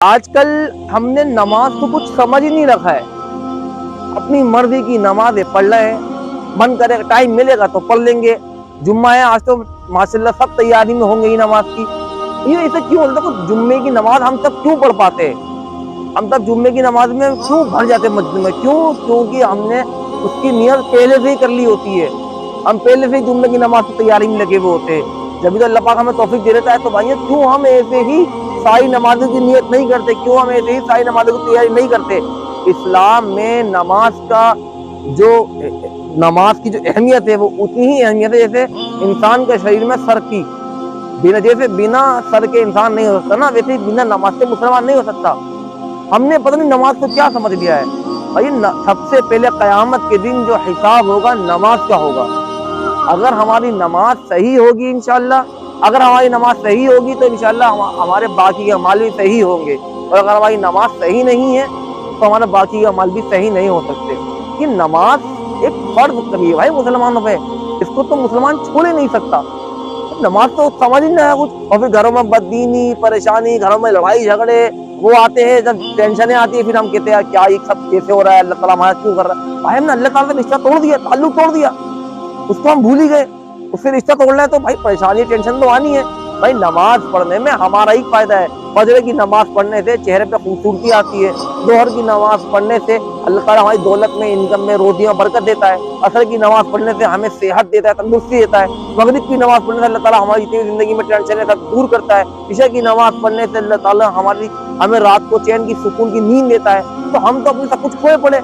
آج کل ہم نے نماز کو کچھ سمجھ ہی نہیں رکھا ہے. اپنی مرضی کی نمازیں پڑھ رہے ہیں. من کرے گا ٹائم ملے گا تو پڑھ لیں گے. جمعہ ہے آج تو ماشاءاللہ سب تیاری میں ہوں گے ہی نماز کی. یہ ایسے کیوں ہوتا ہے؟ جمعے کی نماز ہم سب کیوں پڑھ پاتے ہیں؟ ہم سب جمعے کی نماز میں کیوں بھر جاتے ہیں مسجد میں؟ کیونکہ ہم نے اس کی نیت پہلے سے ہی کر لی ہوتی ہے. ہم پہلے سے ہی جمعے کی نماز کی تیاری میں لگے ہوئے ہوتے ہیں. جب تو اللہ پاک ہمیں توفیق دے دیتا ہے تو بھائی کیوں ہم ایسے ہی ساری نمازوں کی نیت نہیں کرتے؟ کیوں ہم ایسے ہی ساری نمازوں کی تیاری نہیں کرتے؟ اسلام میں نماز کی جو اہمیت ہے وہ اتنی ہی اہمیت ہے جیسے انسان کے شریر میں سر کی. جیسے بنا سر کے انسان نہیں ہو سکتا نا، ویسے ہی بنا نماز کے مسلمان نہیں ہو سکتا. ہم نے پتہ نہیں نماز کو کیا سمجھ لیا ہے. بھائی سب سے پہلے قیامت کے دن جو حساب ہوگا نماز کا ہوگا. اگر ہماری نماز صحیح ہوگی انشاءاللہ، اگر ہماری نماز صحیح ہوگی تو انشاءاللہ ہمارے باقی کے اعمال بھی صحیح ہوں گے. اور اگر ہماری نماز صحیح نہیں ہے تو ہمارے باقی کے اعمال بھی صحیح نہیں ہو سکتے. یہ نماز ایک فرض کری ہے بھائی مسلمانوں پہ، اس کو تو مسلمان چھوڑ ہی نہیں سکتا. نماز تو سمجھ ہی نہیں ہے کچھ. اور پھر گھروں میں بددینی، پریشانی، گھروں میں لڑائی جھگڑے وہ آتے ہیں. جب ٹینشنیں آتی ہیں پھر ہم کہتے ہیں کیا یہ سب کیسے ہو رہا ہے، اللہ تعالیٰ ہمارا کیوں کر رہا ہے؟ بھائی ہم نے اللہ تعالیٰ سے رشتہ توڑ دیا، تعلق توڑ دیا، اس کو ہم بھول ہی گئے. اس سے رشتہ توڑنا ہے تو بھائی پریشانی ٹینشن تو آنی ہے. بھائی نماز پڑھنے میں ہمارا ہی فائدہ ہے. فجر کی نماز پڑھنے سے چہرے پہ خوبصورتی آتی ہے. ظہر کی نماز پڑھنے سے اللہ تعالیٰ ہماری دولت میں، انکم میں، روزیوں میں برکت دیتا ہے. عصر کی نماز پڑھنے سے ہمیں صحت دیتا ہے، تندرستی دیتا ہے. مغرب کی نماز پڑھنے سے اللہ تعالیٰ ہماری اتنی زندگی میں ٹینشن ہے دور کرتا ہے. عشاء کی نماز پڑھنے سے اللہ تعالیٰ ہمیں رات کو چین کی، سکون کی نیند دیتا ہے. تو ہم تو اپنے سب کچھ کھوئے پڑے.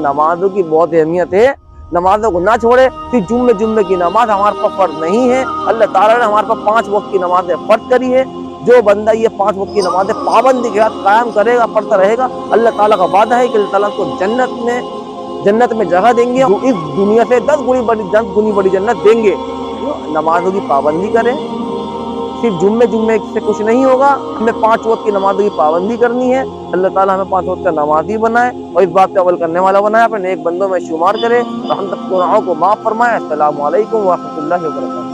نمازوں کی بہت اہمیت ہے، نمازوں کو نہ چھوڑے. پھر جمعے کی نماز ہمارے پر فرض نہیں ہے. اللہ تعالیٰ نے ہمارے پر 5 وقت کی نمازیں فرض کری ہے. جو بندہ یہ 5 وقت کی نمازیں پابندی کے ساتھ قائم کرے گا، پڑھتا رہے گا، اللہ تعالیٰ کا وعدہ ہے کہ اللہ تعالیٰ کو جنت میں جگہ دیں گے. اس دنیا سے 10 گنی بڑی جنت دیں گے. نمازوں کی پابندی کریں. صرف جمعے سے کچھ نہیں ہوگا، ہمیں 5 وقت کی نمازوں کی پابندی کرنی ہے. اللہ تعالیٰ ہمیں 5 وقت کا نمازی بنائے اور اس بات پہ عمل کرنے والا بنائے، اپنے نیک بندوں میں شمار کرے اور ہم تک گناہوں کو معاف فرمائے. السلام علیکم ورحمۃ اللہ وبرکاتہ.